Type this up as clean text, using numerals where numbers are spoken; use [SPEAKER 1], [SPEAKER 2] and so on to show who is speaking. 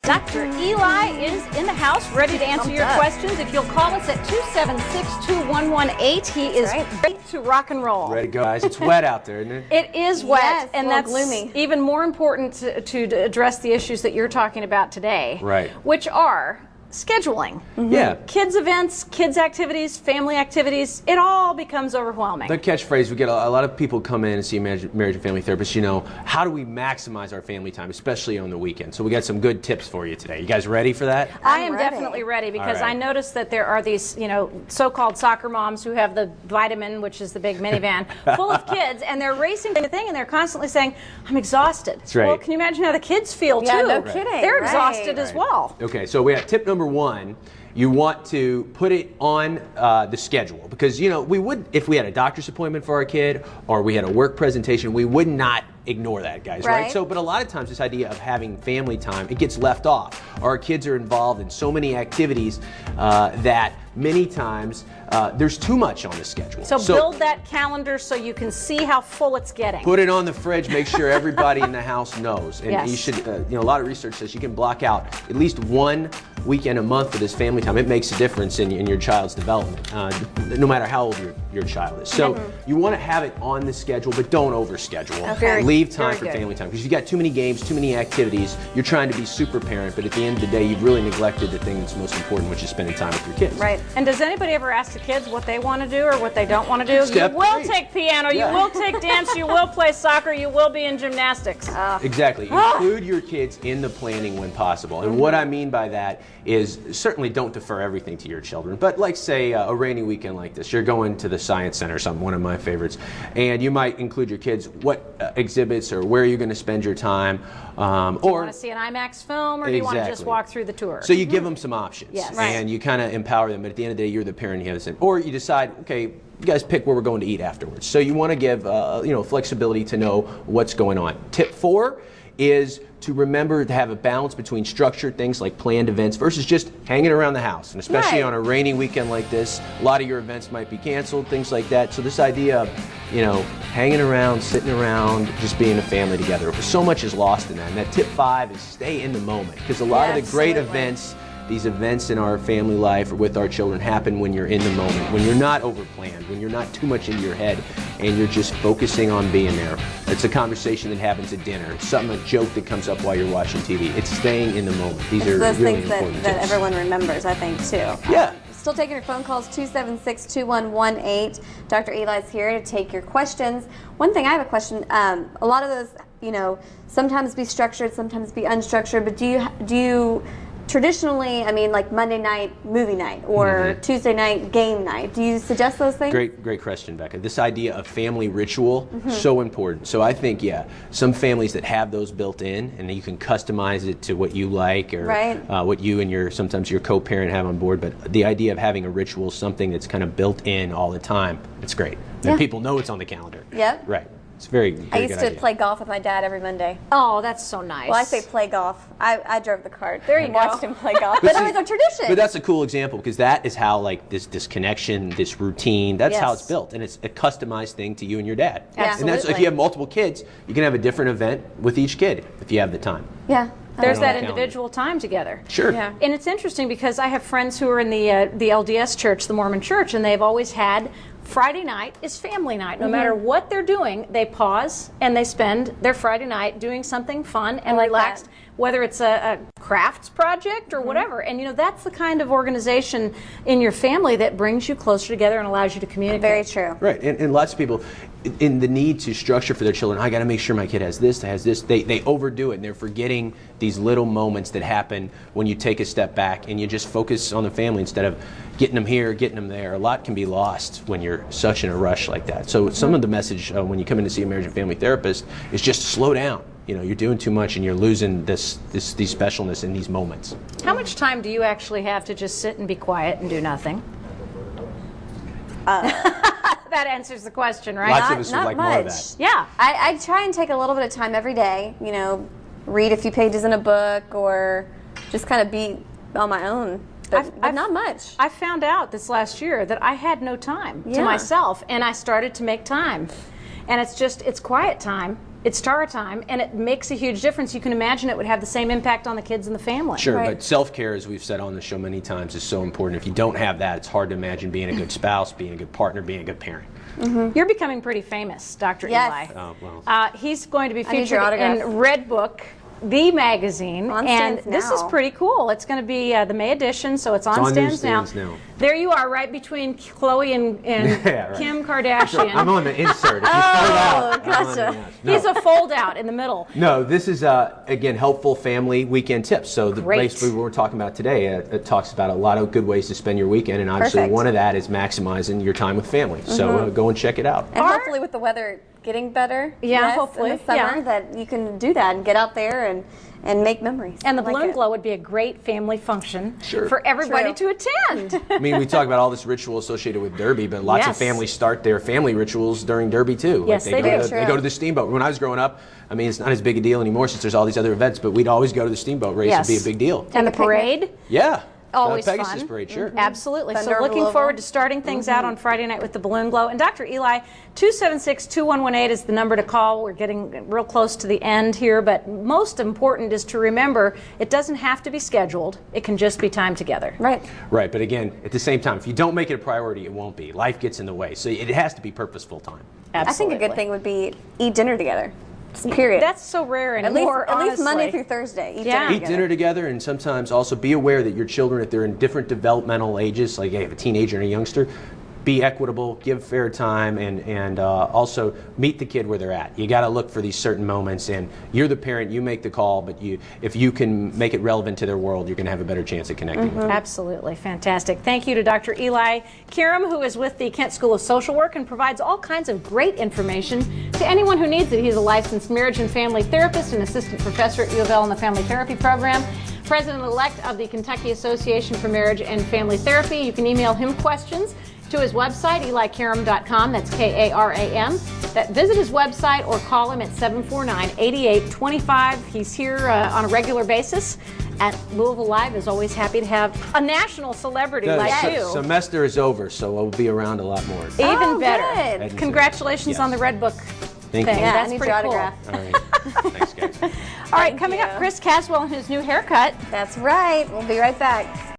[SPEAKER 1] Dr. Eli is in the house, ready to answer your questions. If you'll call us at 276-2118, he is ready to rock and roll.
[SPEAKER 2] Ready to go, guys. It's wet out there, isn't it?
[SPEAKER 1] It is wet,
[SPEAKER 3] yes,
[SPEAKER 1] and that's
[SPEAKER 3] gloomy.
[SPEAKER 1] even more important to address the issues that you're talking about today,
[SPEAKER 2] right?
[SPEAKER 1] Which are scheduling.
[SPEAKER 2] Yeah.
[SPEAKER 1] Kids events, kids activities, family activities, it all becomes overwhelming.
[SPEAKER 2] The catchphrase, we get a lot of people come in and see a marriage and family therapist, you know, how do we maximize our family time, especially on the weekend? So we got some good tips for you today. You guys ready for that?
[SPEAKER 1] I am definitely ready because I noticed that there are these, you know, so-called soccer moms who have the Vitamin, which is the big minivan, full of kids, and they're racing the thing, and they're constantly saying, I'm exhausted.
[SPEAKER 2] That's right.
[SPEAKER 1] Well, can you imagine how the kids feel, too?
[SPEAKER 3] Yeah, no kidding.
[SPEAKER 1] They're exhausted as well.
[SPEAKER 2] Okay, so we have tip number one. You want to put it on the schedule because, you know, we would, if we had a doctor's appointment for our kid or we had a work presentation, we would not ignore that, guys, right? So, but a lot of times this idea of having family time, it gets left off. Our kids are involved in so many activities that many times there's too much on the schedule.
[SPEAKER 1] So build that calendar so you can see how full it's getting.
[SPEAKER 2] Put it on the fridge, make sure everybody in the house knows. And you should, you know, a lot of research says you can block out at least one weekend a month for this family time. It makes a difference in your child's development, no matter how old your child is. So you want to have it on the schedule, but don't overschedule.
[SPEAKER 1] Okay.
[SPEAKER 2] Leave time for family time because you've got too many games, too many activities. You're trying to be super parent, but at the end of the day, you've really neglected the thing that's most important, which is spending time with your kids.
[SPEAKER 1] Right. And does anybody ever ask the kids what they want to do or what they don't want to do?
[SPEAKER 2] Step
[SPEAKER 1] you will
[SPEAKER 2] three.
[SPEAKER 1] take piano, you will take dance, you will play soccer, you will be in gymnastics.
[SPEAKER 2] Exactly. Include your kids in the planning when possible. And what I mean by that is certainly don't defer everything to your children. But like say a rainy weekend like this, you're going to the Science Center or something, one of my favorites, and you might include your kids what exhibits or where you're going to spend your time.
[SPEAKER 1] Do you want to see an IMAX film or do you want to just walk through the tour?
[SPEAKER 2] So you give them some options.
[SPEAKER 1] Yes.
[SPEAKER 2] And you kind of empower them. But at the end of the day, you're the parent. You have this, or you decide, okay, you guys pick where we're going to eat afterwards. So you want to give you know, flexibility to know what's going on. Tip 4 is to remember to have a balance between structured things like planned events versus just hanging around the house. And especially on a rainy weekend like this, a lot of your events might be canceled, things like that. So this idea of, you know, hanging around, sitting around, just being a family together. So much is lost in that. And that tip 5 is stay in the moment because a lot of the great events, these events in our family life or with our children happen when you're in the moment, when you're not overplanned, when you're not too much in your head and you're just focusing on being there. It's a conversation that happens at dinner. It's something, a joke that comes up while you're watching TV. It's staying in the moment. These are
[SPEAKER 3] those
[SPEAKER 2] really
[SPEAKER 3] things
[SPEAKER 2] important
[SPEAKER 3] that
[SPEAKER 2] tips.
[SPEAKER 3] everyone remembers, I think, too.
[SPEAKER 2] Yeah.
[SPEAKER 3] Still taking your phone calls, 276-2118. Dr. Eli's here to take your questions. One thing, I have a question. A lot of those, you know, sometimes be structured, sometimes be unstructured, but do you traditionally, I mean, like Monday night movie night or Tuesday night game night, do you suggest those things?
[SPEAKER 2] Great question, Becca. This idea of family ritual, so important. So I think, some families that have those built in and you can customize it to what you like or what you and sometimes your co-parent have on board. But the idea of having a ritual, something that's kind of built in all the time, it's great. And people know it's on the calendar.
[SPEAKER 3] Yep.
[SPEAKER 2] Right. It's very
[SPEAKER 3] I used to play golf with my dad every Monday.
[SPEAKER 1] Oh, that's so nice.
[SPEAKER 3] Well, I say play golf. I drove the cart.
[SPEAKER 1] There you
[SPEAKER 3] and
[SPEAKER 1] go.
[SPEAKER 3] watched him play golf. But it was a tradition.
[SPEAKER 2] But that's a cool example because that is how like this connection, this routine, that's how it's built. And it's a customized thing to you and your dad.
[SPEAKER 1] Absolutely.
[SPEAKER 2] And that's if you have multiple kids, you can have a different event with each kid if you have the time.
[SPEAKER 3] Yeah.
[SPEAKER 1] There's that individual time together.
[SPEAKER 2] Sure.
[SPEAKER 1] Yeah. And it's interesting because I have friends who are in the LDS church, the Mormon church, and they've always had Friday night is family night. No matter what they're doing, they pause and they spend their Friday night doing something fun and relaxed, whether it's a crafts project or whatever. And, you know, that's the kind of organization in your family that brings you closer together and allows you to communicate.
[SPEAKER 3] Very true.
[SPEAKER 2] Right. And lots of people, in the need to structure for their children, I got to make sure my kid has this, they overdo it and they're forgetting these little moments that happen when you take a step back and you just focus on the family instead of getting them here, getting them there. A lot can be lost when you're such in a rush like that. So some of the message when you come in to see a marriage and family therapist is just slow down. You know, you're doing too much and you're losing these specialness in these moments.
[SPEAKER 1] How much time do you actually have to just sit and be quiet and do nothing? That answers the question, right?
[SPEAKER 2] Lots of us would like
[SPEAKER 3] much.
[SPEAKER 2] more of that.
[SPEAKER 1] Yeah.
[SPEAKER 3] I try and take a little bit of time every day, you know, read a few pages in a book or just kind of be on my own. But not much.
[SPEAKER 1] I found out this last year that I had no time to myself, and I started to make time. And it's quiet time. It's Tara time, and it makes a huge difference. You can imagine it would have the same impact on the kids and the family.
[SPEAKER 2] Sure,
[SPEAKER 3] Right.
[SPEAKER 2] but self-care, as we've said on the show many times, is so important. If you don't have that, it's hard to imagine being a good spouse, being a good partner, being a good parent.
[SPEAKER 1] You're becoming pretty famous, Dr.
[SPEAKER 3] Yes.
[SPEAKER 1] Eli.
[SPEAKER 2] Oh, well.
[SPEAKER 1] He's going to be
[SPEAKER 3] I need
[SPEAKER 1] featured
[SPEAKER 3] your
[SPEAKER 1] in
[SPEAKER 3] autograph.
[SPEAKER 1] Redbook, the magazine,
[SPEAKER 3] On
[SPEAKER 1] and
[SPEAKER 3] stands
[SPEAKER 1] this is
[SPEAKER 3] now.
[SPEAKER 1] pretty cool. It's going to be the May edition, so it's on,
[SPEAKER 2] on
[SPEAKER 1] stands
[SPEAKER 2] newsstands now.
[SPEAKER 1] There you are, right between Khloe and
[SPEAKER 2] Yeah, right.
[SPEAKER 1] Kim Kardashian.
[SPEAKER 2] I'm on the insert. If you fold out, I'm on the
[SPEAKER 3] gotcha.
[SPEAKER 2] outs. No.
[SPEAKER 1] He's a fold out in the middle.
[SPEAKER 2] No, this is, again, helpful family weekend tips. So the
[SPEAKER 1] Great.
[SPEAKER 2] place we were talking about today, it talks about a lot of good ways to spend your weekend, and obviously
[SPEAKER 3] Perfect.
[SPEAKER 2] one of that is maximizing your time with family. So go and check it out.
[SPEAKER 3] And hopefully with the weather getting better,
[SPEAKER 1] Yeah,
[SPEAKER 3] yes,
[SPEAKER 1] hopefully,
[SPEAKER 3] in the summer,
[SPEAKER 1] yeah.
[SPEAKER 3] that you can do that and get out there and make memories.
[SPEAKER 1] And the
[SPEAKER 3] I like
[SPEAKER 1] Balloon
[SPEAKER 3] it.
[SPEAKER 1] Glow would be a great family function
[SPEAKER 2] Sure.
[SPEAKER 1] for everybody
[SPEAKER 3] True.
[SPEAKER 1] to attend.
[SPEAKER 2] I mean, we talk about all this ritual associated with Derby, but lots of
[SPEAKER 1] Yes.
[SPEAKER 2] families start their family rituals during Derby too.
[SPEAKER 1] Yes, they
[SPEAKER 2] go
[SPEAKER 1] do.
[SPEAKER 2] to, they go to the steamboat. When I was growing up, I mean, it's not as big a deal anymore since there's all these other events, but we'd always go to the steamboat race.
[SPEAKER 1] Yes.
[SPEAKER 2] It'd be a big deal.
[SPEAKER 1] And the
[SPEAKER 3] Take a picnic.
[SPEAKER 1] parade.
[SPEAKER 2] Yeah.
[SPEAKER 1] Always
[SPEAKER 2] Pegasus
[SPEAKER 1] fun.
[SPEAKER 2] Parade, sure.
[SPEAKER 1] Absolutely.
[SPEAKER 3] Thunder
[SPEAKER 1] So
[SPEAKER 3] over
[SPEAKER 1] looking
[SPEAKER 3] Louisville.
[SPEAKER 1] forward to starting things out on Friday night with the Balloon Glow. And Dr. Eli, 276-2118 is the number to call. We're getting real close to the end here, but most important is to remember it doesn't have to be scheduled. It can just be time together.
[SPEAKER 3] Right.
[SPEAKER 2] Right, but again, at the same time, if you don't make it a priority, it won't be. Life gets in the way, so it has to be purposeful time.
[SPEAKER 1] Absolutely.
[SPEAKER 3] I think a good thing would be eat dinner together. Just period.
[SPEAKER 1] That's so rare anymore,
[SPEAKER 3] at least Monday
[SPEAKER 1] honestly.
[SPEAKER 3] through Thursday. Eat
[SPEAKER 1] Yeah.
[SPEAKER 3] dinner
[SPEAKER 2] Eat
[SPEAKER 3] together.
[SPEAKER 2] dinner together, and sometimes also be aware that your children, if they're in different developmental ages, like you have a teenager and a youngster, be equitable, give fair time, and also meet the kid where they're at. You got to look for these certain moments, and you're the parent, you make the call, but if you can make it relevant to their world, you're going to have a better chance at connecting with them.
[SPEAKER 1] Absolutely. Fantastic. Thank you to Dr. Eli Karam, who is with the Kent School of Social Work and provides all kinds of great information to anyone who needs it. He's a licensed marriage and family therapist and assistant professor at U of L in the family therapy program. President-elect of the Kentucky Association for Marriage and Family Therapy. You can email him questions to his website, elikaram.com. That's Karam. Visit his website or call him at 749-8825. He's here on a regular basis. At Louisville Live is always happy to have a national celebrity like you.
[SPEAKER 2] Semester is over, so we'll be around a lot more.
[SPEAKER 1] Even
[SPEAKER 3] Oh,
[SPEAKER 1] better.
[SPEAKER 3] good.
[SPEAKER 1] Congratulations
[SPEAKER 2] Yes.
[SPEAKER 1] on the Redbook
[SPEAKER 2] Thank
[SPEAKER 1] thing.
[SPEAKER 2] you.
[SPEAKER 3] Yeah,
[SPEAKER 1] That's
[SPEAKER 3] I need
[SPEAKER 1] pretty
[SPEAKER 3] your
[SPEAKER 1] cool.
[SPEAKER 3] autograph.
[SPEAKER 2] All right. Thanks, guys.
[SPEAKER 1] All right,
[SPEAKER 3] Thank
[SPEAKER 1] coming
[SPEAKER 3] you.
[SPEAKER 1] up, Chris Caswell and his new haircut.
[SPEAKER 3] That's right. We'll be right back.